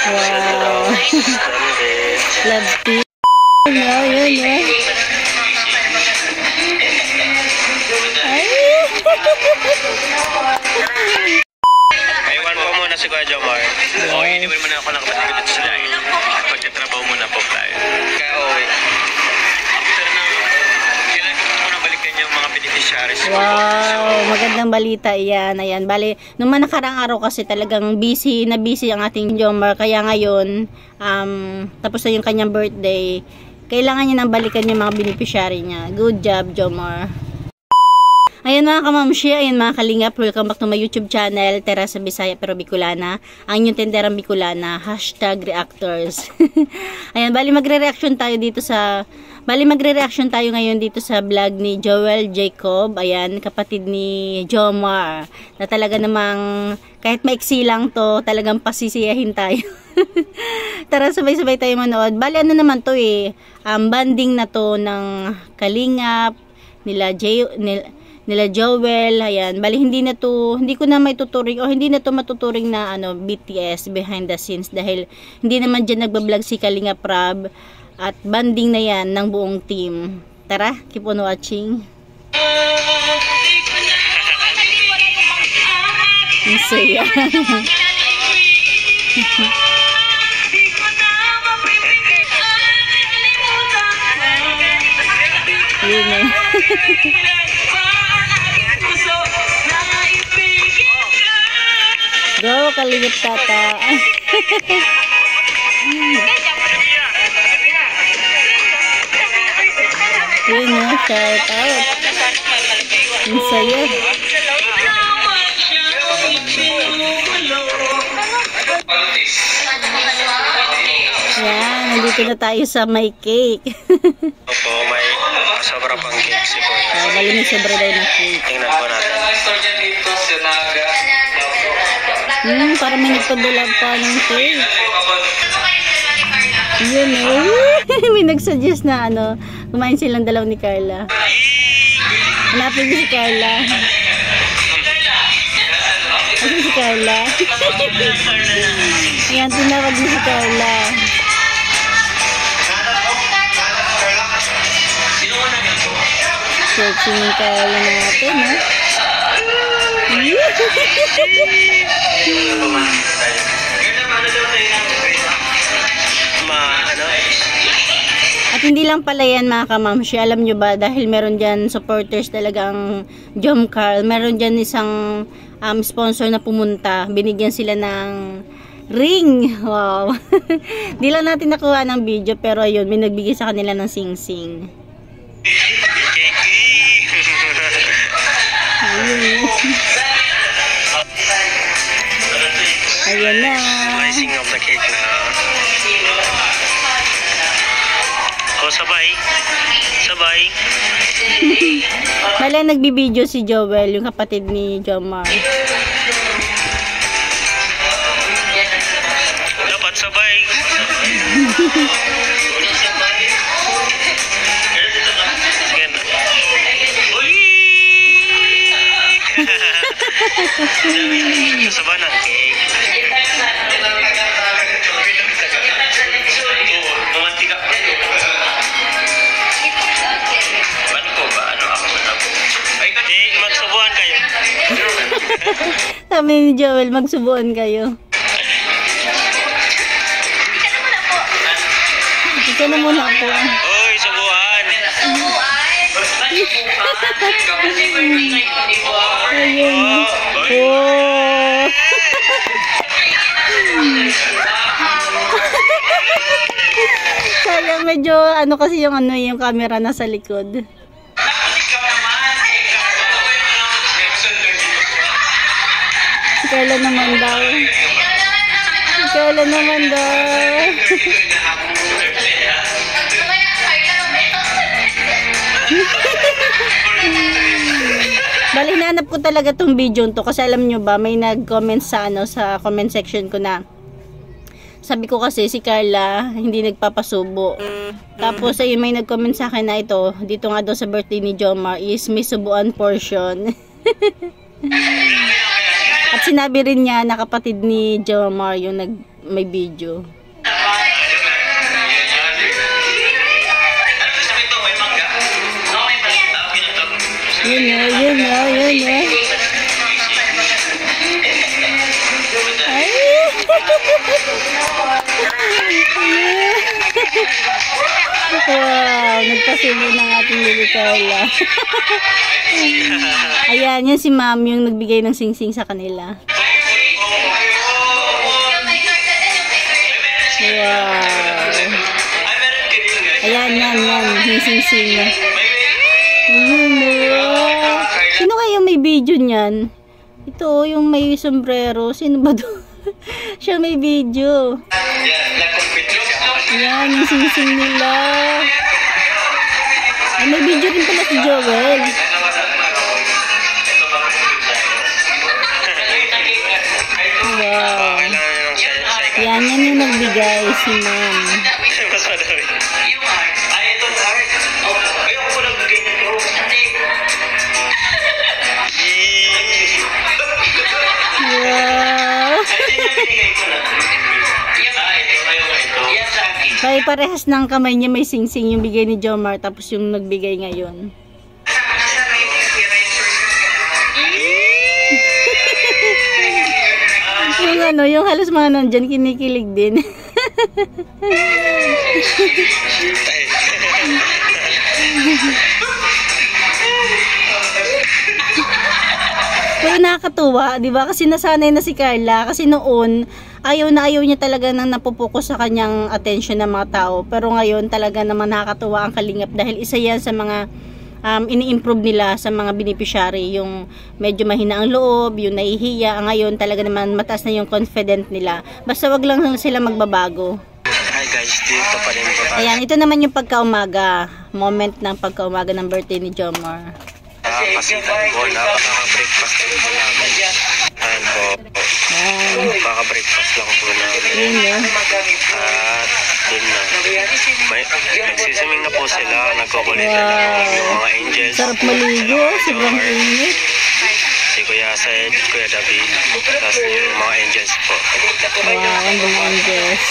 Wow. Love team. Yun. Ewan po muna si Kuya Jomar. Okay, hindi mo naman ako nakapatid dito sa dahil. Pagkatrabaho muna po tayo. Kaya okay. Kailan ko muna balikan yung mga beneficiaries. Wow, magandang balita yan. Ayan, bali, nung nakarang araw kasi talagang busy ang ating Jomar. Kaya ngayon, tapos na yung kanyang birthday, kailangan niya nang balikan yung mga beneficiary niya. Good job, Jomar. Ayan mga kamamshi, ayan mga kalingap, welcome back to my YouTube channel, Teresa Bisaya pero Bicolana, ang inyong tenderang Bicolana, #reactors. Ayan, magre-reaction tayo ngayon dito sa vlog ni Joel Jacob, ayan, kapatid ni Jomar, na talaga namang, kahit maiksi lang to, talagang pasisiyahin tayo. Tara, sabay-sabay tayo manood. Ano naman to banding na to ng kalingap, nila Joel, ayan. Hindi ko na may tuturing o hindi na to matuturing na BTS behind the scenes dahil hindi naman diyan nagba-vlog si Kalinga Prab at banding na yan ng buong team. Tara, keep on watching. Masaya. Yun eh. Go, Kalingap Tata. Yun o, shout out. Ang saya. Yan, nandito na tayo sa may cake. Opo, may sobra pang cake si Kuya. May sobra daw na cake. Tingnan po natin. Parang may nagpadulab pa ng cake. Yun may nagsuggest na kumain silang dalaw ni Carla. Hanapin niyo si Carla. Asan si Carla? Ayan, tinawag niyo si Carla. Sexy ni Carla natin, ha? At hindi lang pala yan mga kamamshi, alam nyo ba, dahil meron dyan supporters talagang Jom Carl, meron dyan isang sponsor na pumunta, binigyan sila ng ring. Wow. Di lang natin nakuha ng video pero ayun, may nagbigay sa kanila ng sing-sing. Ayan na. Slicing of the cake na. Oh, sabay. Nagbibideo si Joel, yung kapatid ni Jomar. Dapat sabay. Sabay ng cake. Magsubuan kayo. Sabi ni Joel, magsubuan kayo. Ika na muna po. Oy, subuan. Ayun. Oh. Sayang medyo kasi yung camera nasa likod. Kailan naman daw? Bali, hinanap ko talaga tong video to kasi alam nyo ba, may nag-comment sa sa comment section ko na sabi ko kasi si Carla hindi nagpapasubo. Tapos ayun, may nag-comment sa akin na ito, dito nga daw sa birthday ni Jomar is may subuan portion. At sinabi rin niya na kapatid ni Jomar yung may video. Yun na. Ay! Wow, nagpasilo ng ating Lily Carla. Ayan, yan si ma'am yung nagbigay ng sing-sing sa kanila. Wow. Ayan, yung sing-sing. Sino kaya may video niyan? Ito, yung may sombrero. Sino ba doon? Siya may video. Ayan, yung sing-sing nila. Ay, may video rin pala si Joel. Wow. Yan yung nagbigay si ma'am. Kaya parehas ng kamay niya may sing-sing yung bigay ni Jomar tapos yung nagbigay ngayon. yung halos mga nandyan kinikilig din. Pero nakakatuwa, 'di ba? Kasi nasanay na si Carla kasi noon ayaw niya talaga nang napopokus sa kanyang attention ng mga tao. Pero ngayon talaga naman nakakatuwa ang Kalingap dahil isa yan sa mga ini-improve nila sa mga beneficiary, yung medyo mahina ang loob, yung nahihiya. Ngayon talaga naman mataas na yung confident nila. Basta wag lang sila magbabago. Hi guys, dito pa rin po tayo. Ayan, ito naman yung pagkaumaga. Moment ng pagkaumaga ng birthday ni Jomar. Kasi tayo po, napaka-breakfast lang po namin. Ayan po. Napaka-breakfast lang po namin. At yun na. Nagsisiming na po sila. Nagkukulitan na yung mga angels. Sarap maligo. Sobrang init. Si Kuya Sed, Kuya David. Tapos yung mga angels po. Wow, ang mga angels.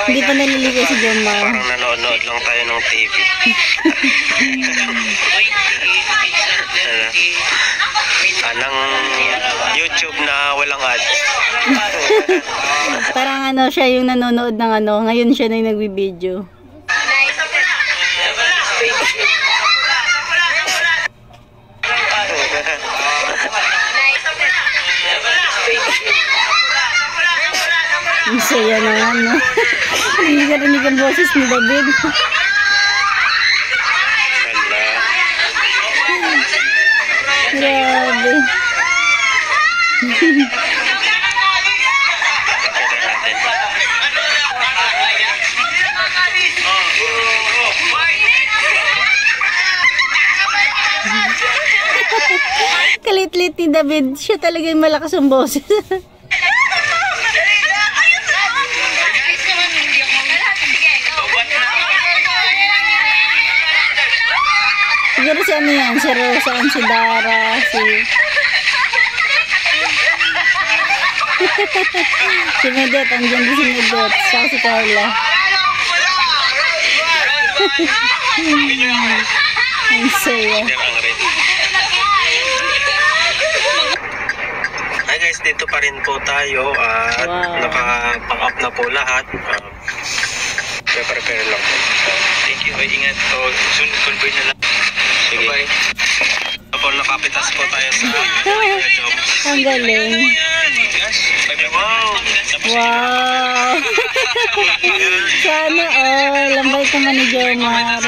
Hindi pa naliligo si Jomar. Parang nanonood lang tayo ng TV. Anang YouTube na walang ads. Parang siya yung nanonood ng ngayon siya na yung nagbibideo. Ang saya naman, no? Hindi ka rinig ang boses ni David. Grabe. Kalit-lit ni David. Siya talaga yung malakas ang boses. Siguro si yan, si Rosa, si Dara, si Medet, andyan din si Medet, saka si Carla. Ang saya. Hi guys, dito pa rin po tayo at naka-pack up na po lahat. Prepare lang po. Thank you. Ingat po. Soon convoy na lang. Sige. Bye. Tapos nakapitas po tayo sa job. Ang galing. Wow. Wow. Sana lambay naman ni Jomar.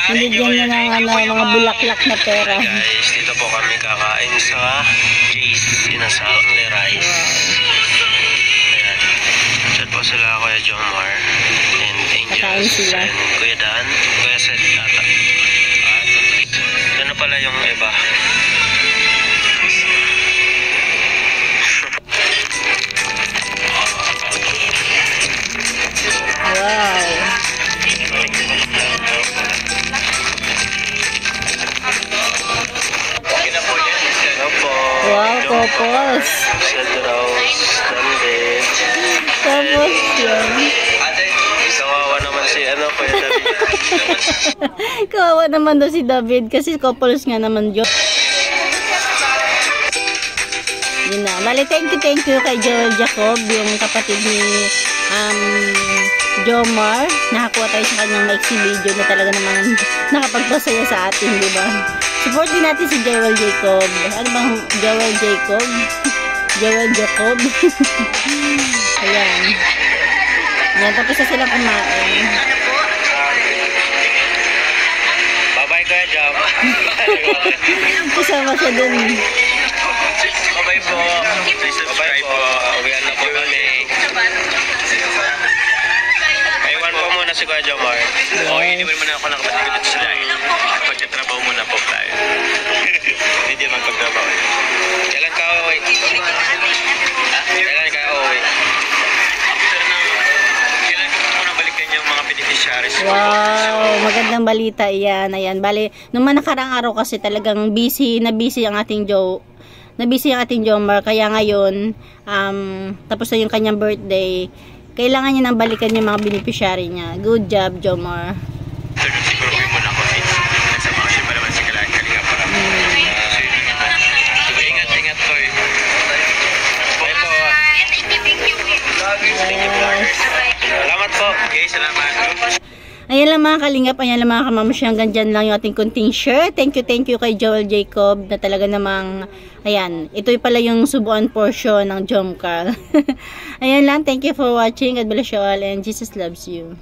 Binigyan niya ng mga bulaklak na pera. Guys, dito po kami kakain sa Jay's Inasal Only Rice. Ayan. Diyan po sila Kuya Jomar and Angels and Kuya Dan, Kuya Seth Tata. Ano pala yung iba? Wow. couples. Rose, David. Couples yan. Kawawa naman si Kuya David. Kawawa naman daw si David kasi couples nga naman yun. Yun na. Bale, thank you kay Joel Jacob, yung kapatid ni Jomar. Nakakuha tayo sa kanyang maiksi video na talaga naman nakapagpasaya sa atin, di ba? Support din natin si Joel Jacob. Ano bang Joel Jacob? Joel Jacob. Ayan. Ayan, tapos na silang kumain. Bye-bye Kuya Jom. Kasama siya dun. Bye-bye po. Please subscribe po. Uwihan na po kami. Maiwan po muna si Kuya Jomar. Iniwan muna ako ng kapatid dito sila. Pagkatrabaho muna po tayo. Hindi naman pagtrabaho. Kailan ka uwi? Kailan ka uwi? Kailan ko muna balikan yung mga beneficiaries. Wow, magandang balita iyan. Ayan, bale, nung nakarang araw kasi talagang busy ang ating Jomar, kaya ngayon tapos na yung kanyang birthday, kailangan niya nang balikan yung mga beneficiary niya. Good job, Jomar. Siguro uwi muna ako dito. Nagsama ko siya pa naman sa kalinga para. Ingat ko eh. Bye po. Thank you vloggers. Salamat po. Okay, salamat. Ayan lang mga kalingap, ayan lang mga kamamashi, hanggang dyan lang yung ating kunting share. Thank you kay Joel Jacob na talaga namang, ayan, ito pala yung subuan portion ng Jomcar. Ayan lang, thank you for watching. God bless you all and Jesus loves you.